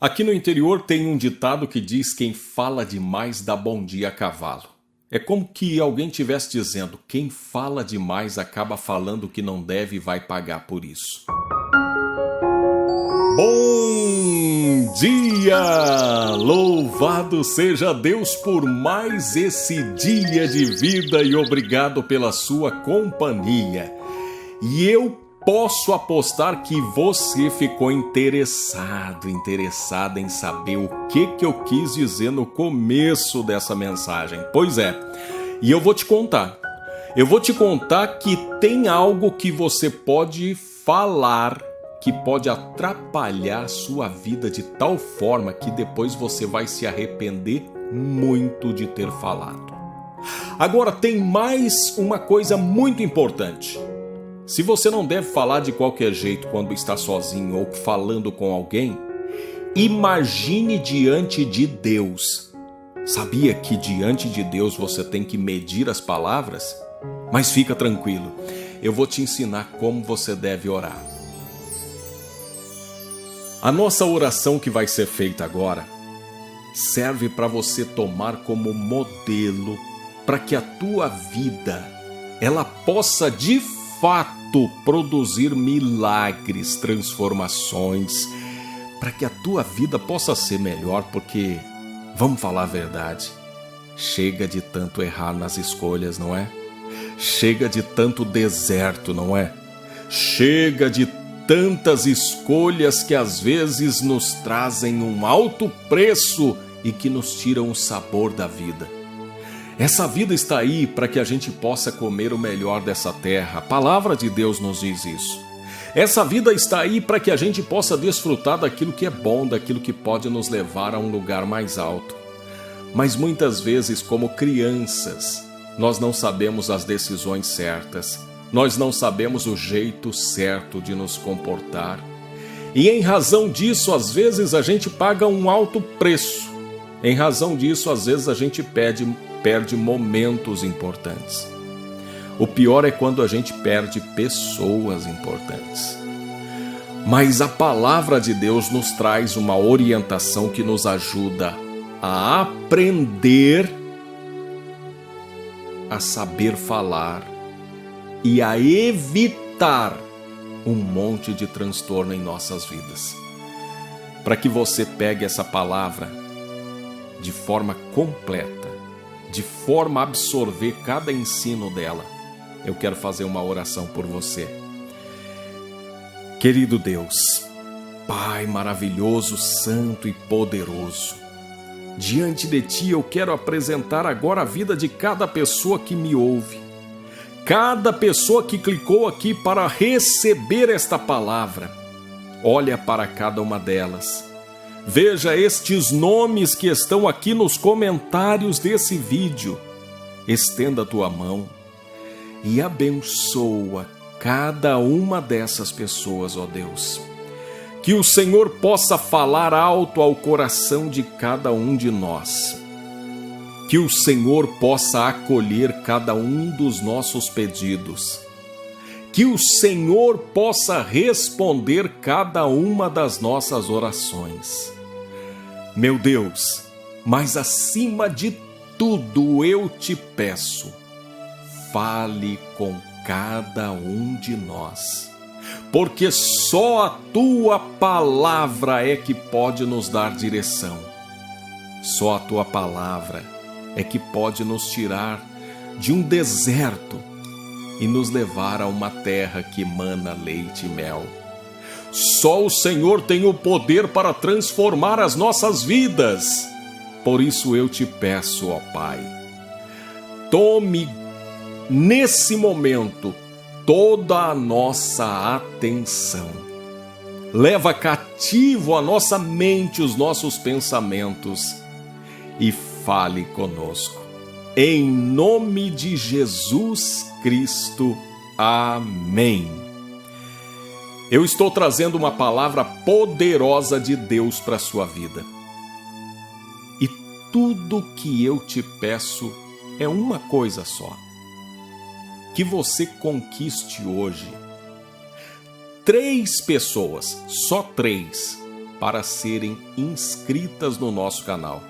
Aqui no interior tem um ditado que diz: quem fala demais dá bom dia a cavalo. É como que alguém estivesse dizendo: quem fala demais acaba falando que não deve e vai pagar por isso. Bom dia! Louvado seja Deus por mais esse dia de vida e obrigado pela sua companhia. E eu posso apostar que você ficou interessada em saber o que eu quis dizer no começo dessa mensagem. Pois é, e eu vou te contar. Eu vou te contar que tem algo que você pode falar que pode atrapalhar a sua vida de tal forma que depois você vai se arrepender muito de ter falado. Agora, tem mais uma coisa muito importante. Se você não deve falar de qualquer jeito quando está sozinho ou falando com alguém, imagine diante de Deus. Sabia que diante de Deus você tem que medir as palavras? Mas fica tranquilo, eu vou te ensinar como você deve orar. A nossa oração que vai ser feita agora serve para você tomar como modelo para que a tua vida ela possa de fato produzir milagres, transformações, para que a tua vida possa ser melhor, porque, vamos falar a verdade, chega de tanto errar nas escolhas, não é? Chega de tanto deserto, não é? Chega de tantas escolhas que às vezes nos trazem um alto preço e que nos tiram o sabor da vida. Essa vida está aí para que a gente possa comer o melhor dessa terra. A palavra de Deus nos diz isso. Essa vida está aí para que a gente possa desfrutar daquilo que é bom, daquilo que pode nos levar a um lugar mais alto. Mas muitas vezes, como crianças, nós não sabemos as decisões certas. Nós não sabemos o jeito certo de nos comportar. E em razão disso, às vezes a gente paga um alto preço. Em razão disso, às vezes a gente perde momentos importantes. O pior é quando a gente perde pessoas importantes. Mas a palavra de Deus nos traz uma orientação que nos ajuda a aprender a saber falar e a evitar um monte de transtorno em nossas vidas. Para que você pegue essa palavra de forma completa, de forma a absorver cada ensino dela, eu quero fazer uma oração por você. Querido Deus, Pai maravilhoso, santo e poderoso, diante de Ti eu quero apresentar agora a vida de cada pessoa que me ouve, cada pessoa que clicou aqui para receber esta palavra. Olha para cada uma delas. Veja estes nomes que estão aqui nos comentários desse vídeo. Estenda a tua mão e abençoa cada uma dessas pessoas, ó Deus. Que o Senhor possa falar alto ao coração de cada um de nós. Que o Senhor possa acolher cada um dos nossos pedidos. Que o Senhor possa responder cada uma das nossas orações. Meu Deus, mas acima de tudo eu te peço, fale com cada um de nós, porque só a tua palavra é que pode nos dar direção. Só a tua palavra é que pode nos tirar de um deserto e nos levar a uma terra que emana leite e mel. Só o Senhor tem o poder para transformar as nossas vidas. Por isso eu te peço, ó Pai, tome nesse momento toda a nossa atenção. Leva cativo a nossa mente, os nossos pensamentos e fale conosco. Em nome de Jesus Cristo. Amém. Eu estou trazendo uma palavra poderosa de Deus para a sua vida. E tudo que eu te peço é uma coisa só. Que você conquiste hoje 3 pessoas, só 3, para serem inscritas no nosso canal.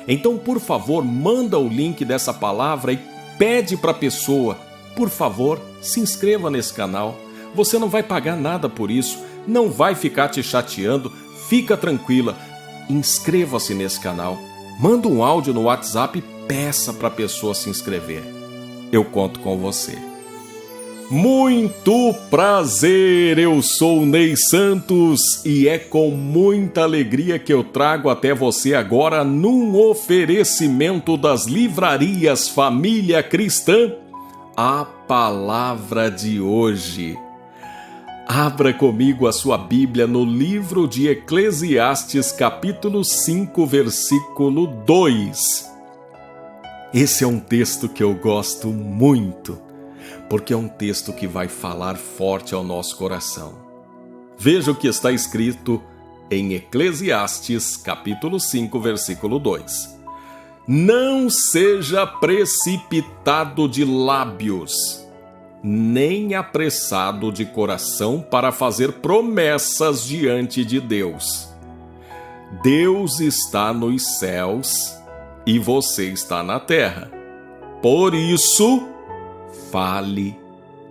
Então, por favor, manda o link dessa palavra e pede para a pessoa, por favor, se inscreva nesse canal. Você não vai pagar nada por isso, não vai ficar te chateando, fica tranquila. Inscreva-se nesse canal, manda um áudio no WhatsApp e peça para a pessoa se inscrever. Eu conto com você. Muito prazer, eu sou Ney Santos e é com muita alegria que eu trago até você agora num oferecimento das livrarias Família Cristã, a palavra de hoje. Abra comigo a sua Bíblia no livro de Eclesiastes, capítulo 5, versículo 2. Esse é um texto que eu gosto muito, porque é um texto que vai falar forte ao nosso coração. Veja o que está escrito em Eclesiastes, capítulo 5, versículo 2. Não seja precipitado de lábios, nem apressado de coração para fazer promessas diante de Deus. Deus está nos céus e você está na terra. Por isso, fale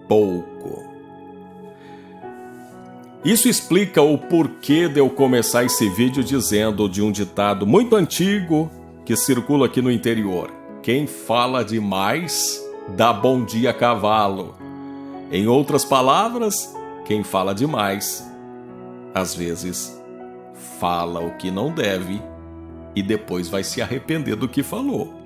pouco. Isso explica o porquê de eu começar esse vídeo dizendo de um ditado muito antigo que circula aqui no interior: quem fala demais dá bom dia a cavalo. Em outras palavras, quem fala demais, às vezes, fala o que não deve e depois vai se arrepender do que falou.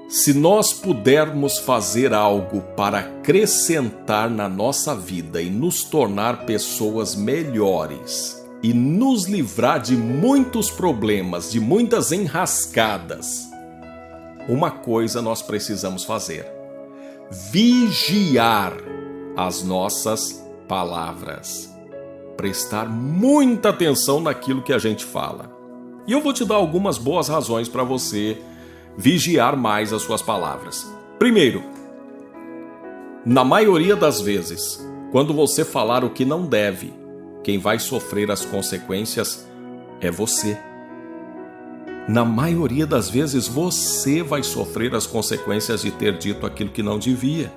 Se nós pudermos fazer algo para acrescentar na nossa vida e nos tornar pessoas melhores e nos livrar de muitos problemas, de muitas enrascadas, uma coisa nós precisamos fazer: vigiar as nossas palavras, prestar muita atenção naquilo que a gente fala. E eu vou te dar algumas boas razões para você vigiar mais as suas palavras. Primeiro, na maioria das vezes, quando você falar o que não deve, quem vai sofrer as consequências é você. Na maioria das vezes, você vai sofrer as consequências de ter dito aquilo que não devia.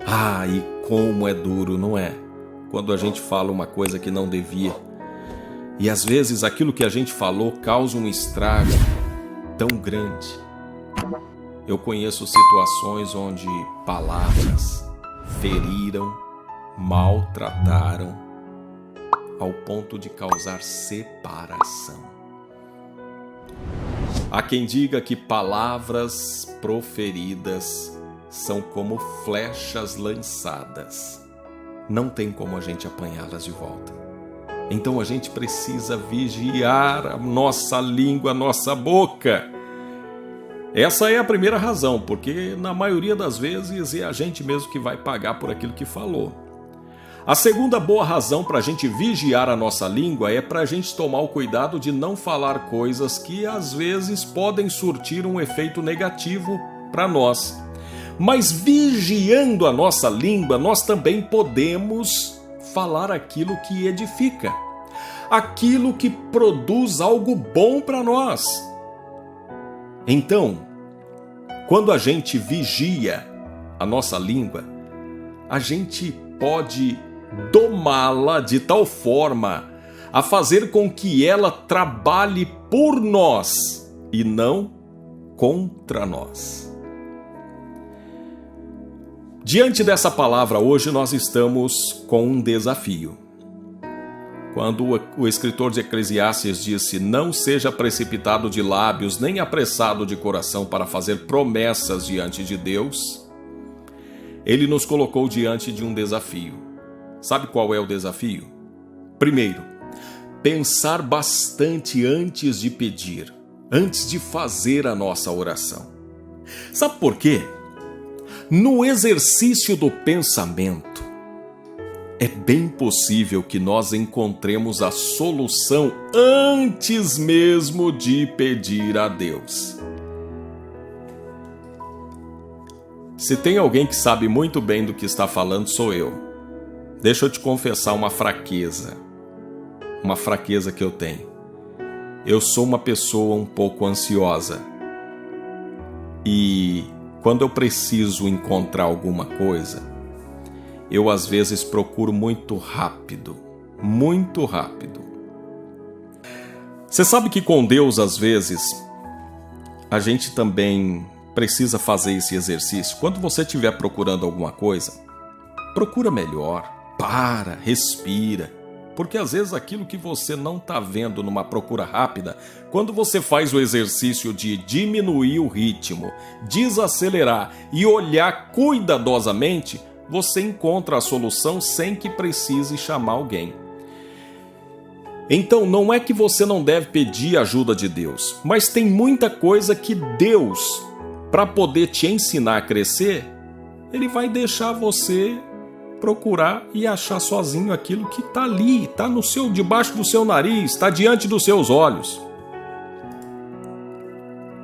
Ah, e como é duro, não é? Quando a gente fala uma coisa que não devia. E às vezes aquilo que a gente falou causa um estrago tão grande. Eu conheço situações onde palavras feriram, maltrataram, ao ponto de causar separação. Há quem diga que palavras proferidas são como flechas lançadas. Não tem como a gente apanhá-las de volta. Então a gente precisa vigiar a nossa língua, a nossa boca. Essa é a primeira razão, porque na maioria das vezes é a gente mesmo que vai pagar por aquilo que falou. A segunda boa razão para a gente vigiar a nossa língua é para a gente tomar o cuidado de não falar coisas que às vezes podem surtir um efeito negativo para nós. Mas vigiando a nossa língua, nós também podemos falar aquilo que edifica, aquilo que produz algo bom para nós. Então, quando a gente vigia a nossa língua, a gente pode domá-la de tal forma a fazer com que ela trabalhe por nós e não contra nós. Diante dessa palavra, hoje nós estamos com um desafio. Quando o escritor de Eclesiastes disse: não seja precipitado de lábios, nem apressado de coração para fazer promessas diante de Deus, ele nos colocou diante de um desafio. Sabe qual é o desafio? Primeiro, pensar bastante antes de pedir, antes de fazer a nossa oração. Sabe por quê? No exercício do pensamento, é bem possível que nós encontremos a solução antes mesmo de pedir a Deus. Se tem alguém que sabe muito bem do que está falando, sou eu. Deixa eu te confessar uma fraqueza que eu tenho. Eu sou uma pessoa um pouco ansiosa. E quando eu preciso encontrar alguma coisa, eu às vezes procuro muito rápido. Muito rápido. Você sabe que com Deus, às vezes, a gente também precisa fazer esse exercício. Quando você estiver procurando alguma coisa, procura melhor. Para, respira. Porque às vezes aquilo que você não está vendo numa procura rápida, quando você faz o exercício de diminuir o ritmo, desacelerar e olhar cuidadosamente, você encontra a solução sem que precise chamar alguém. Então não é que você não deve pedir a ajuda de Deus, mas tem muita coisa que Deus, para poder te ensinar a crescer, Ele vai deixar você procurar e achar sozinho aquilo que está ali, está debaixo do seu nariz, está diante dos seus olhos.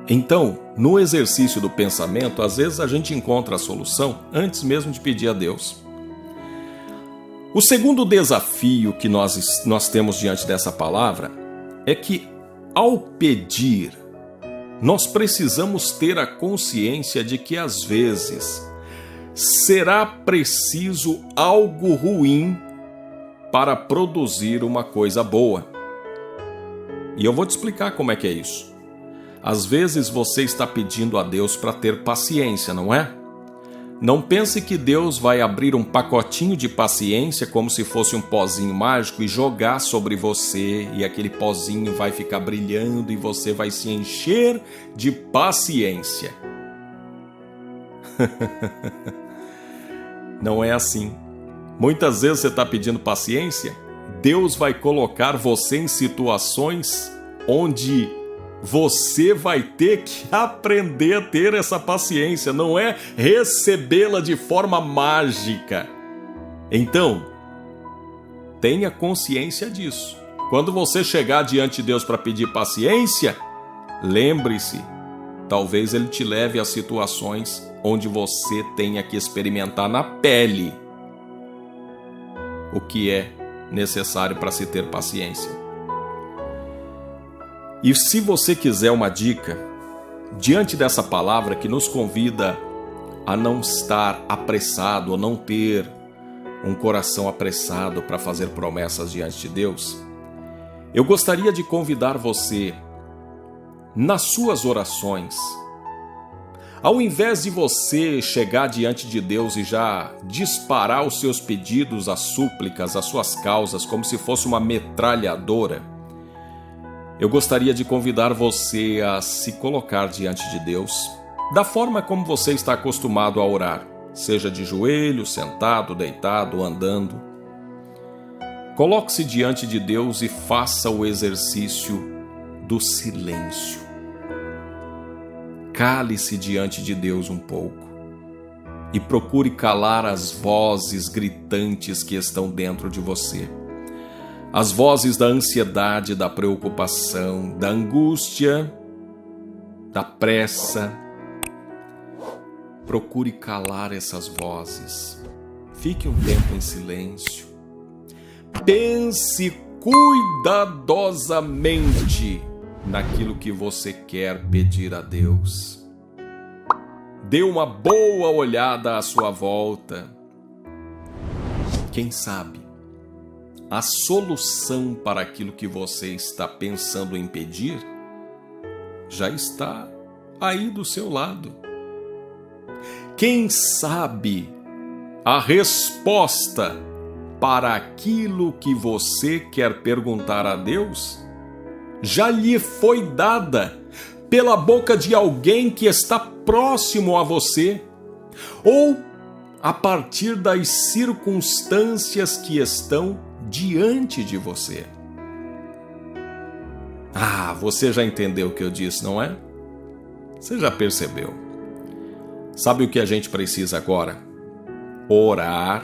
Então, no exercício do pensamento, às vezes a gente encontra a solução antes mesmo de pedir a Deus. O segundo desafio que nós temos diante dessa palavra é que, ao pedir, nós precisamos ter a consciência de que, às vezes, será preciso algo ruim para produzir uma coisa boa. E eu vou te explicar como é que é isso. Às vezes você está pedindo a Deus para ter paciência, não é? Não pense que Deus vai abrir um pacotinho de paciência como se fosse um pozinho mágico e jogar sobre você, e aquele pozinho vai ficar brilhando e você vai se encher de paciência. Não é assim. Muitas vezes você está pedindo paciência, Deus vai colocar você em situações onde você vai ter que aprender a ter essa paciência, não é recebê-la de forma mágica. Então, tenha consciência disso. Quando você chegar diante de Deus para pedir paciência, lembre-se, talvez Ele te leve a situações onde você tenha que experimentar na pele o que é necessário para se ter paciência. E se você quiser uma dica, diante dessa palavra que nos convida a não estar apressado, a não ter um coração apressado para fazer promessas diante de Deus, eu gostaria de convidar você, nas suas orações, ao invés de você chegar diante de Deus e já disparar os seus pedidos, as súplicas, as suas causas, como se fosse uma metralhadora, eu gostaria de convidar você a se colocar diante de Deus da forma como você está acostumado a orar, seja de joelho, sentado, deitado, andando. Coloque-se diante de Deus e faça o exercício do silêncio. Cale-se diante de Deus um pouco e procure calar as vozes gritantes que estão dentro de você. As vozes da ansiedade, da preocupação, da angústia, da pressa. Procure calar essas vozes. Fique um tempo em silêncio. Pense cuidadosamente naquilo que você quer pedir a Deus. Dê uma boa olhada à sua volta. Quem sabe a solução para aquilo que você está pensando em pedir já está aí do seu lado. Quem sabe a resposta para aquilo que você quer perguntar a Deus já lhe foi dada pela boca de alguém que está próximo a você, ou a partir das circunstâncias que estão diante de você. Você já entendeu o que eu disse, não é? Você já percebeu? Sabe o que a gente precisa agora? Orar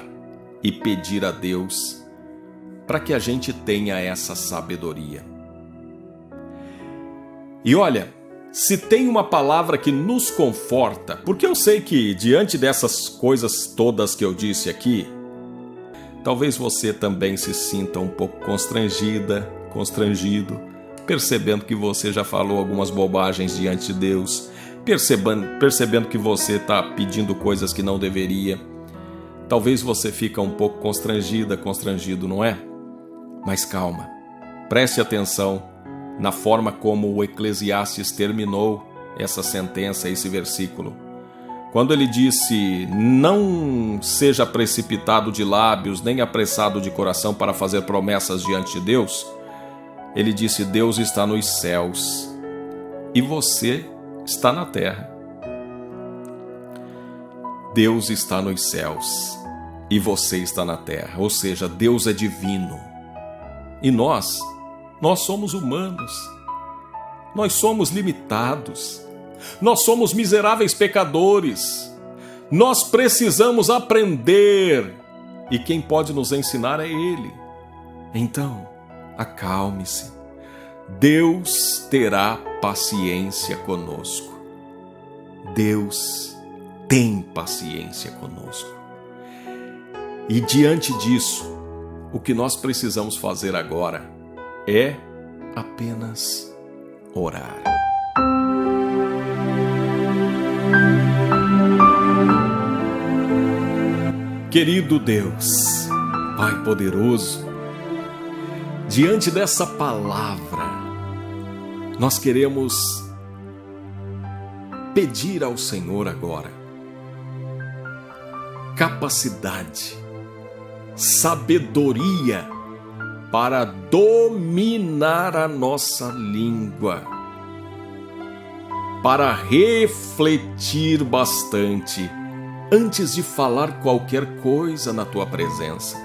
e pedir a Deus para que a gente tenha essa sabedoria. E olha, se tem uma palavra que nos conforta, porque eu sei que diante dessas coisas todas que eu disse aqui, Talvez você também se sinta um pouco constrangido, percebendo que você já falou algumas bobagens diante de Deus, percebendo que você está pedindo coisas que não deveria. Talvez você fique um pouco constrangido, não é? Mas calma, preste atenção na forma como o Eclesiastes terminou essa sentença, esse versículo. Quando ele disse: não seja precipitado de lábios, nem apressado de coração para fazer promessas diante de Deus, ele disse: Deus está nos céus e você está na terra. Deus está nos céus e você está na terra, ou seja, Deus é divino. E nós somos humanos, nós somos limitados, nós somos miseráveis pecadores, nós precisamos aprender e quem pode nos ensinar é Ele. Então, acalme-se, Deus terá paciência conosco. Deus tem paciência conosco. E diante disso, o que nós precisamos fazer agora é apenas orar. Querido Deus, Pai poderoso, diante dessa palavra, nós queremos pedir ao Senhor agora capacidade, sabedoria para dominar a nossa língua, para refletir bastante antes de falar qualquer coisa na Tua presença.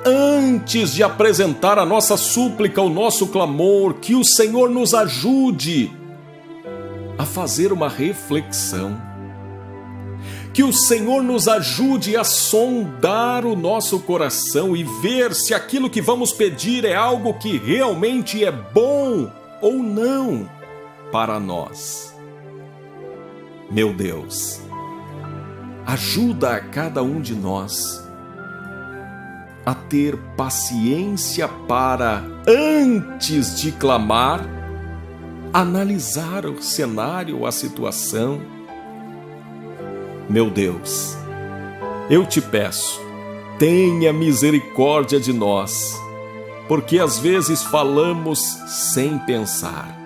Antes de apresentar a nossa súplica, o nosso clamor, que o Senhor nos ajude a fazer uma reflexão. Que o Senhor nos ajude a sondar o nosso coração e ver se aquilo que vamos pedir é algo que realmente é bom ou não para nós. Meu Deus, ajuda a cada um de nós a ter paciência para, antes de clamar, analisar o cenário, a situação. Meu Deus, eu te peço, tenha misericórdia de nós, porque às vezes falamos sem pensar.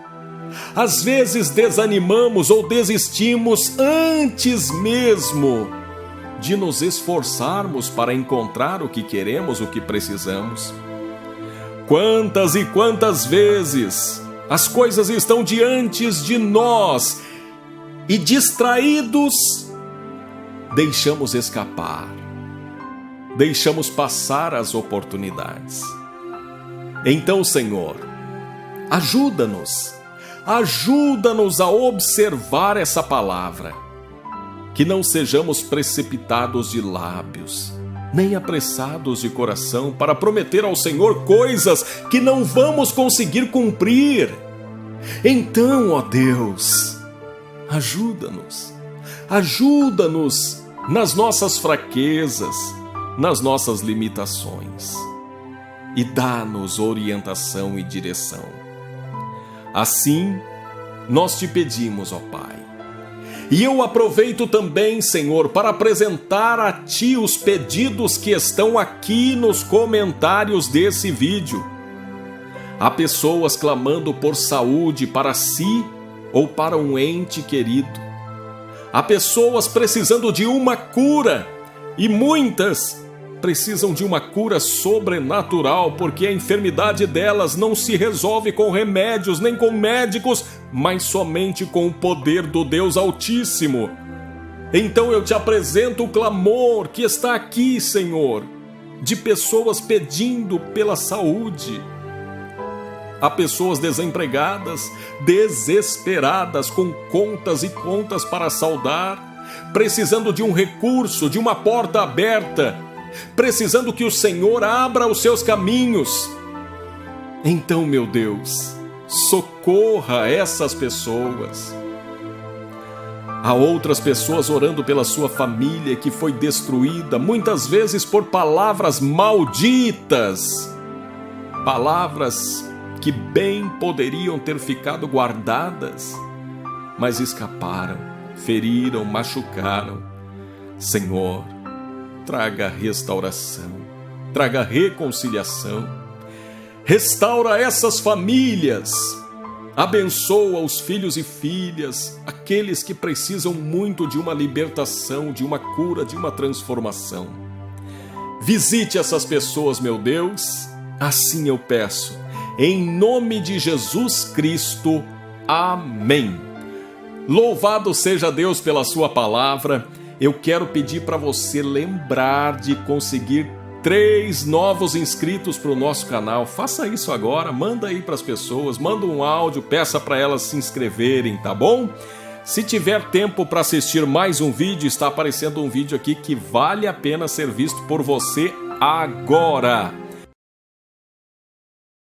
Às vezes desanimamos ou desistimos antes mesmo de nos esforçarmos para encontrar o que queremos, o que precisamos. Quantas e quantas vezes as coisas estão diante de nós e distraídos, deixamos escapar, deixamos passar as oportunidades. Então, Senhor, ajuda-nos a observar essa palavra, que não sejamos precipitados de lábios, nem apressados de coração para prometer ao Senhor coisas que não vamos conseguir cumprir. Então, ó Deus, ajuda-nos nas nossas fraquezas, nas nossas limitações, e dá-nos orientação e direção. Assim, nós te pedimos, ó Pai. E eu aproveito também, Senhor, para apresentar a Ti os pedidos que estão aqui nos comentários desse vídeo. Há pessoas clamando por saúde para si ou para um ente querido. Há pessoas precisando de uma cura, e muitas precisam de uma cura sobrenatural, porque a enfermidade delas não se resolve com remédios nem com médicos, mas somente com o poder do Deus Altíssimo. Então eu te apresento o clamor que está aqui, Senhor, de pessoas pedindo pela saúde. Há pessoas desempregadas, desesperadas, com contas e contas para saldar, precisando de um recurso, de uma porta aberta, precisando que o Senhor abra os seus caminhos. Então, meu Deus, socorra essas pessoas. Há outras pessoas orando pela sua família que foi destruída, muitas vezes por palavras malditas. Palavras que bem poderiam ter ficado guardadas, mas escaparam, feriram, machucaram. Senhor, traga restauração, traga reconciliação. Restaura essas famílias. Abençoa os filhos e filhas, aqueles que precisam muito de uma libertação, de uma cura, de uma transformação. Visite essas pessoas, meu Deus, assim eu peço, em nome de Jesus Cristo. Amém. Louvado seja Deus pela sua palavra. Eu quero pedir para você lembrar de conseguir 3 novos inscritos para o nosso canal. Faça isso agora, manda aí para as pessoas, manda um áudio, peça para elas se inscreverem, tá bom? Se tiver tempo para assistir mais um vídeo, está aparecendo um vídeo aqui que vale a pena ser visto por você agora.